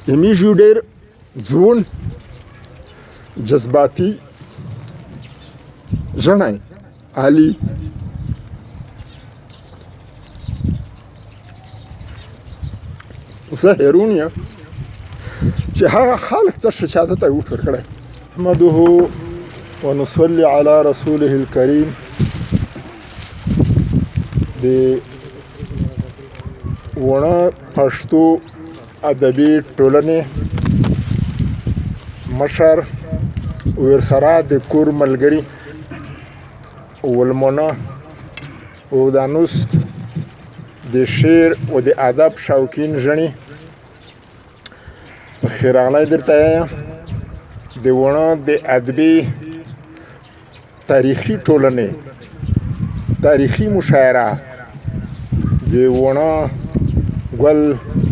همیشه ډېر ځوان جذباتي ژڼی علي زه حیرون یم چې هغه خلک څه ښه چاته ته وټ ورکړی نحمده ونصلي على رسوله الكريم د وڼه پښتو ادبي ټولنې مشر ورسره د کور ملګري ولمونه ودانوست د شعر و د ادب شوقین ژڼي خیر راغلی درته یم د وڼه د ادبي تاریخي ټولنې تاریخي مشاعره د وڼه ګل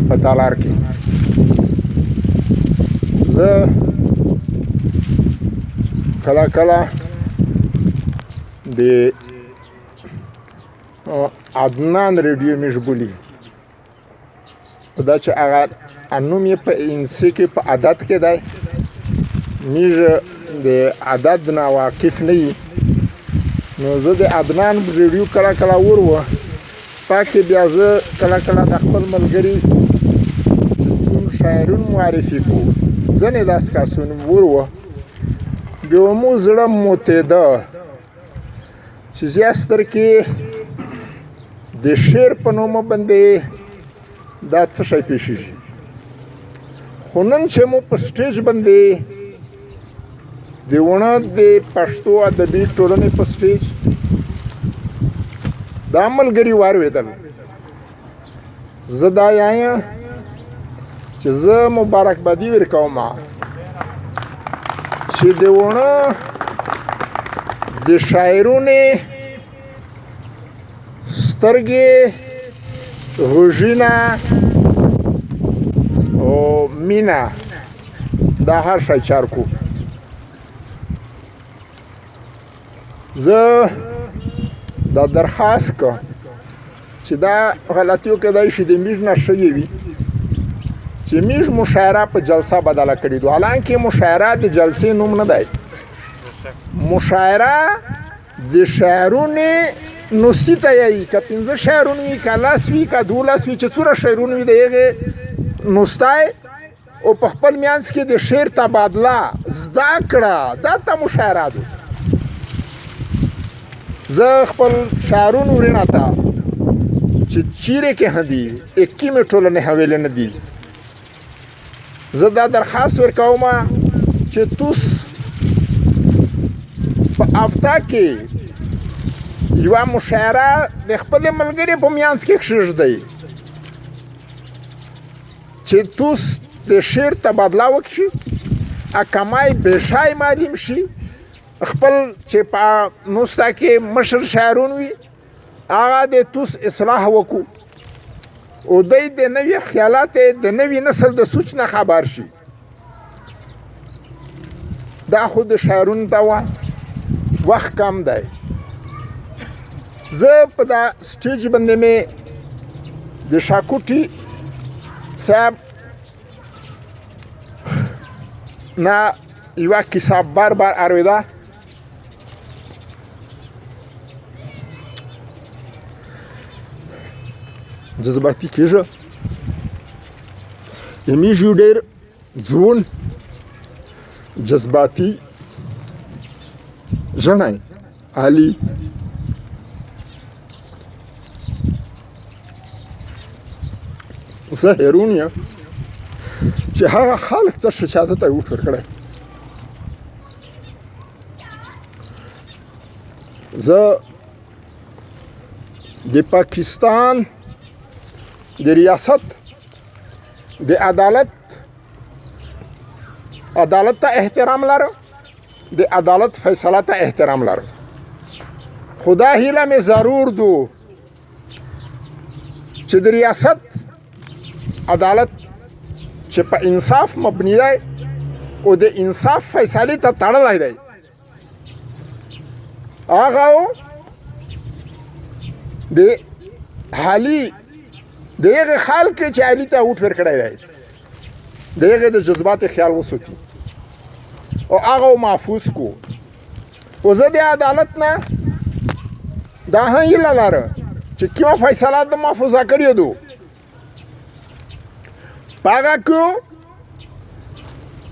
په تالار کې زه کله کله د عدنان ریډیو میږ بولي دا چې هغه نوم یې په انګلیسي کې په عدد کې دی میږ د عدد نه واقف نه یي نو زه د عدنان ریډیو کله کله وروه پاکې بیا زه کله کله د خپل ملګري څون شاعرون معرفي کوو ځینې داسې کسونه وروه بیا مو زړه متعده چې زیاتره کې د شعر په نومه باندې دا څه شی پیښیږي خو نن چې مو په سټیج باندې د وڼه د پښتو ادبي ټولنې په سټیج دا ملګري واورېدل زه دا وایم چې زه مبارکبادي ورکوم چې د وڼه د شاعرونې سترګې غوږونه او مینه دا هر شی چارکو زه دا درخواست کوم چې دا غلطیو کېدای شي د میږ نه شوې وي چې میږ مشاعره په جلسه بدله کړې دو حالانکې مشاعره د جلسې نوم نه دی مشاعره د شاعرونې نوستي ته یایي که 15 شاعرون وي که 10 وي که 12 وي چې څومره شاعرون وي د هغې نوستی او په خپل منځ کې د شعر تبادله زده کړه دا ته مشاعره ده زه خپل شاعرون ورینه ته چې چیرې کې هم دي اکی مې ټولنې حویلې نه دي زه دا درخواست ورکوم چې توس په هفته کې یوه مشاعره د خپلې ملګري په منځ کې کښېږدئ چې توس د شعر تبادله وکړي کمای بېشای معلوم شي خپل چې په نوسته کې مشر شاعرون وي هغه د توس اصلاح وکړو او دی د نوي خیالات د نوي نسل د سوچ نه خبر شي دا خو د شاعرونو ته وخت کم دی زه په دا سټیج باندې مې د شاکوټي صاحب نه یوه کیسه بار بار اورېده جذباتي کېږه همیشه ډېر ځوان جذباتي ژڼی علي زه حیرون یم چې هغه خلک څه ښه چاته ته وټ ورکړی زه د پاکستان د ریاست د عدالت ته احترام لرم د عدالت فیصله ته احترام لرم خدا هیله مې ضرور دو چې د ریاست عدالت چې په انصاف مبني دی او د انصاف فیصلې ته تړلی دی هغه د علي د هغې خلک چې علي ته وټ ورکړی دی د هغې د جذبات خیال وساتي او هغه محفوظ کو. خو زه د عدالت نه دا هم هیله لره چې کومه فیصله د محفوظه کړې دو په هغه کې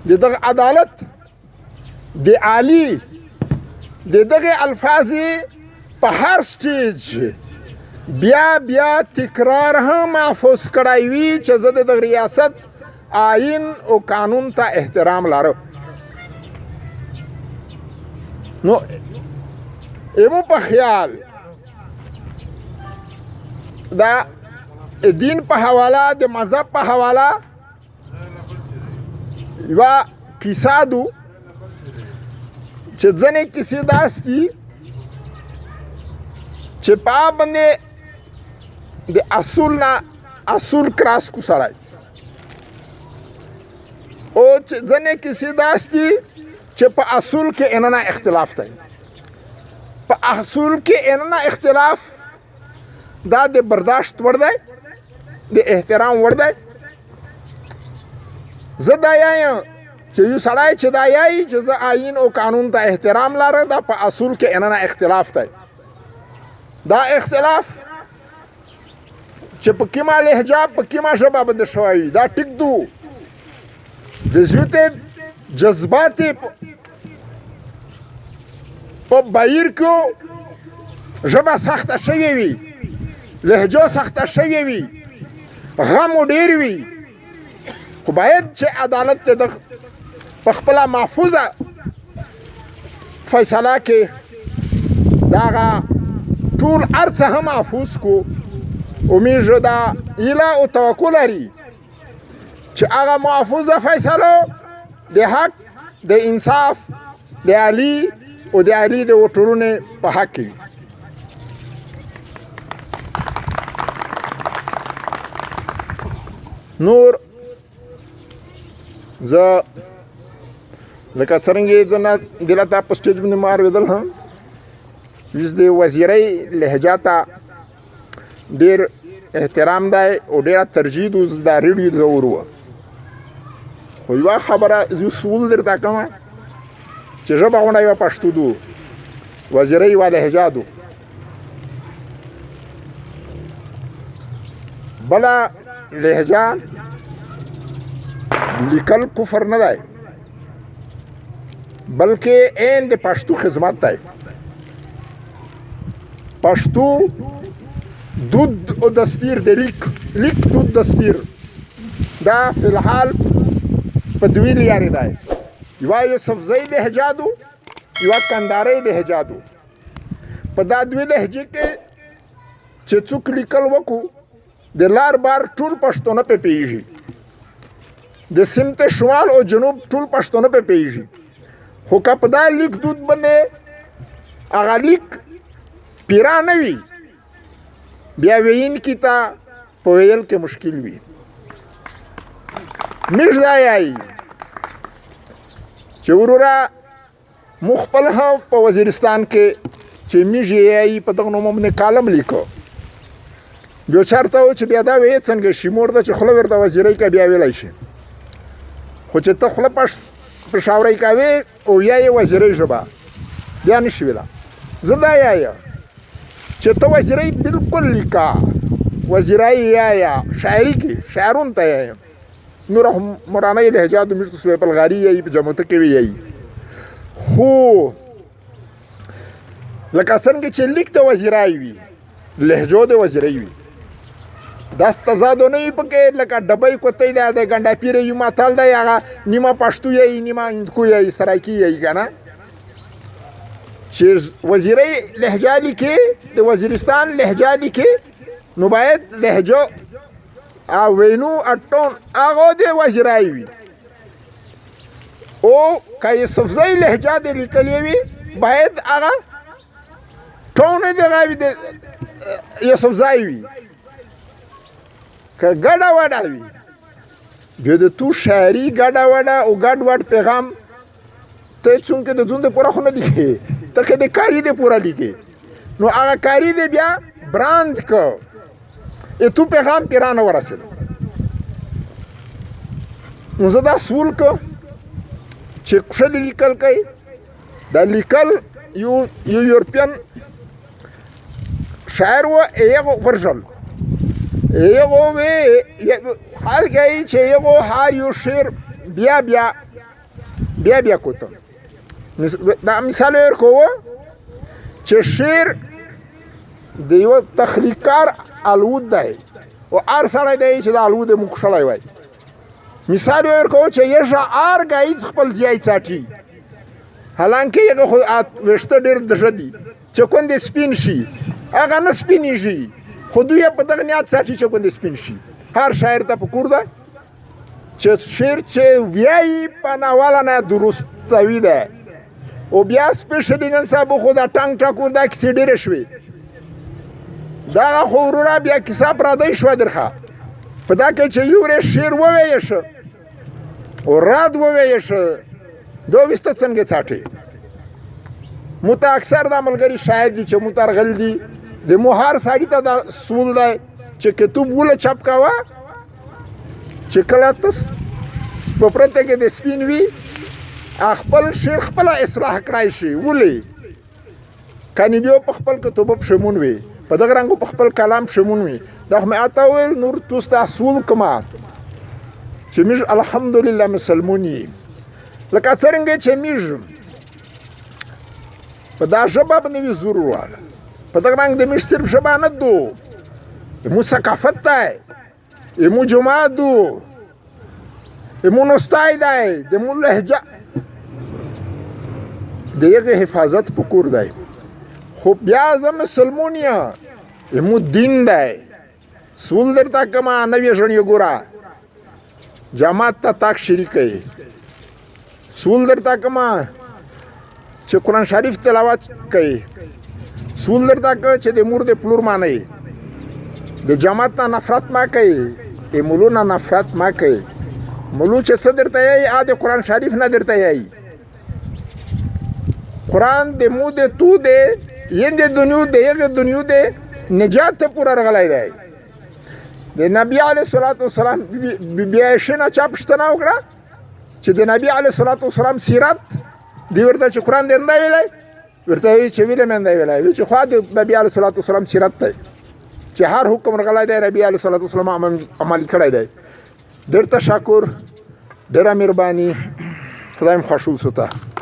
د دغه عدالت د عالی د دغه الفاظ په هر سټیج بیا تکرار هم محفوظ کړی وي چې زه د ریاست آئین او قانون ته احترام لرم. نو ایمو په خیال دا دین په حواله د مذهب په حواله یوه کیسه دو چې ځینې کیسې داسې دي چې په هغه باندې د اصول نه اصول کراس کو سړی او چې ځینې کیسې داسې دي چې په اصول کې اننا اختلاف دی. په اصول کې اننا اختلاف دا د برداشت وړ دی د احترام وړ دی. زه دا یایم چې یو سړی چې دا یایي چې زه آئین او قانون ته احترام لرم دا په اصول کې اننا اختلاف دی. دا اختلاف چې په کومه لهجه په کومه ژبه باندې شوی وي دا ټیک دو. د زیاتې جذبات په بهیر کې ژبه سخته شوې وي لهجه سخته شوې وي غم ډېر وي خو باید چې عدالت ته په خپله محفوظه فیصله کې دغه ټول هر څه هم محفوظ کو. امید دا هیله او توقع لري چې هغه محفوظه فیصله د حق د انصاف د علی او د علی د وټرونې په حق کې. نور زه لکه څرنګه زه نه دلته په سټیج باندې ما اورېدل هم اوس د وزیرۍ لهجه ته ډېر احترام دی او ډېره ترجیح د دا ریډیو د وروه. خو یوه خبره زه اصول درته کومه چې ژبه غونډه یوه پښتو دو وزیرۍ یوه لهجه دو بله لهجه لیکل کفر نه دی بلکې عین د پښتو خدمت دی. پښتو دود او دستور د لیک دود دستور دا فی الحال په دوی لارې دی. یوه یوسفزۍ لهجه دو یوه کندهارۍ لهجه دو. په دا دوی لهجې کې چې څوک لیکل وکړو د لار بار ټول پښتانه پې پوهېږي د سمت شمال او جنوب ټول پښتانه پې پوهېږي. خو که په دا لیک دود باندې هغه لیک پیرا نه وي بیا ویونکي ته په ویل کې مشکل وي. موږ دا یایي چې وروره موږ خپل هم په وزیرستان کې چې موږ یې یایي په دغه نوم باندې کالم لیکو بیا چېرته و چې بیا دا ویې څنګه شي مور ته چې خوله ورته وزیرۍ که بیا ویلی شي خو چې ته خوله پېښورۍ کوې او یا یې وزیرۍ ژبه بیا نه شي ویلی. زه دا یایم چې ته وزیرۍ بلکل لیکه وزیرۍ یایه شاعري کې شاعرونو ته یایم نور مرانۍ لهجه د موږ ته سویپ الغاري یایي په جموته کې وی یایي. خو لکه څنګه چې لیک د وزیرۍ وي لهجو د وزیرۍ وي داس تضادو نه وي پکې لکه ډبۍ کوتی دی د ګنډا پیره یو متل دی هغه نیمه پښتو یایي نیمه هندکو یایي سرایکي یایي که نه چې وزیرۍ لهجه لیکې د وزیرستان لهجه لیکې نو باید لهجو او وینو اټون هغه د وزیرۍ وي او که یوسفزۍ لهجه د لیکلې وي باید هغه ټون د هغه د یوسفزۍ وي. که ګډه وډه وي بیا د تو شاعري ګډه وډه او ګډ وډ پیغام ته چونکې د ځون د پوره خو نه لیکې ته که د کاري د پوره لیکې نو هغه کاري دی بیا براند که تو پیغام پیرانه ورسېد نو زه دا سول که چې ښه لیکل کوي دا لیکل یو یورپین شاعر و هغه ورژل هغه وی خلک یې چې هغه هر یو شعر بیا کوته دا مثال ورکوه چې شعر د یو تخلیقکار الود دی او هر سړی دی چې د الود یې موږ وای مثال ورکوه چې یو شاعر ګایز خپل ځای ساتي حالانکه هغه خو ویښته ډېر دښه دي چې کونډې سپین شي هغه نه سپینېږي خو دوی یې په دغه نیت ساتي چې کونډې سپین شي هر شاعر ته پکور ده چې شعر چې ویایي په ناوله نه درستوي ده او بیا سپیشلي نن سبا خو دا ټنګ ټکور دا کیسې ډېرې شوې دغه خو وروره بیا کیسه پردۍ شوه درخه په دا کې چې یو ورځ شعر ووایه شه او رد ووایه شه دو ویسته څنګه څاټي مو ته اکثر دا ملګري شاید دي چې مو ته رغل دي د مو هر سړي ته دا سول دی چې کتاب وله چاپ کوه چې کله ته په پرته کې د سپین وي خپل شعر خپله اصلاح کړای شي ولې کنې بیا په خپل کتاب پښیمون وي په دغه رنګ په خپل کلام پښیمون وي دا خو مې اته ویل نور تو ستا سول کومه چې موږ الحمدلله مسلمون یو لکه څرنګه چې موږ په دا ژبه باندې زور وواله په دغه رنګ د موږ صرف ژبه نه دو مو ثقافت دی مو جماعت دو مو نستای دی د مو لهجه د هغې حفاظت پکور دی خو بیا زه مسلمون یم مو دین دی سول درته کومه نوې ژڼې ګوره جماعت ته تاک شریک یې سول درته کومه چې قرآن شریف تلاوت کوي سول درته که چې د مور د پلور مانئ د جماعت نه نفرت ما کوي د مولو نه نفرت ما کوي مولو چې څه درته یایي هغه د قرآن شریف نه درته یایي قرآن د مو د تو د ین د دنیو د هغې دنیو د نجات ته پوره راغلی دی د نبي علیه الصلاة والسلام بی عایشې نه چا پوښتنه وکړه چې د نبي علیه الصلاة والسلام سیرت دی ورته چې قرآن دې نه ویلی ورته وایي چې ویلی مې نه ویلی وایي چې خوا د نبي علیه الصلاة والسلام سیرت دی چې هر حکم راغلی دی نبي علیه الصلاة والسلام عملي کړی دی ډېر تشکر ډېره مهرباني خدای مو خوښ اوسو ته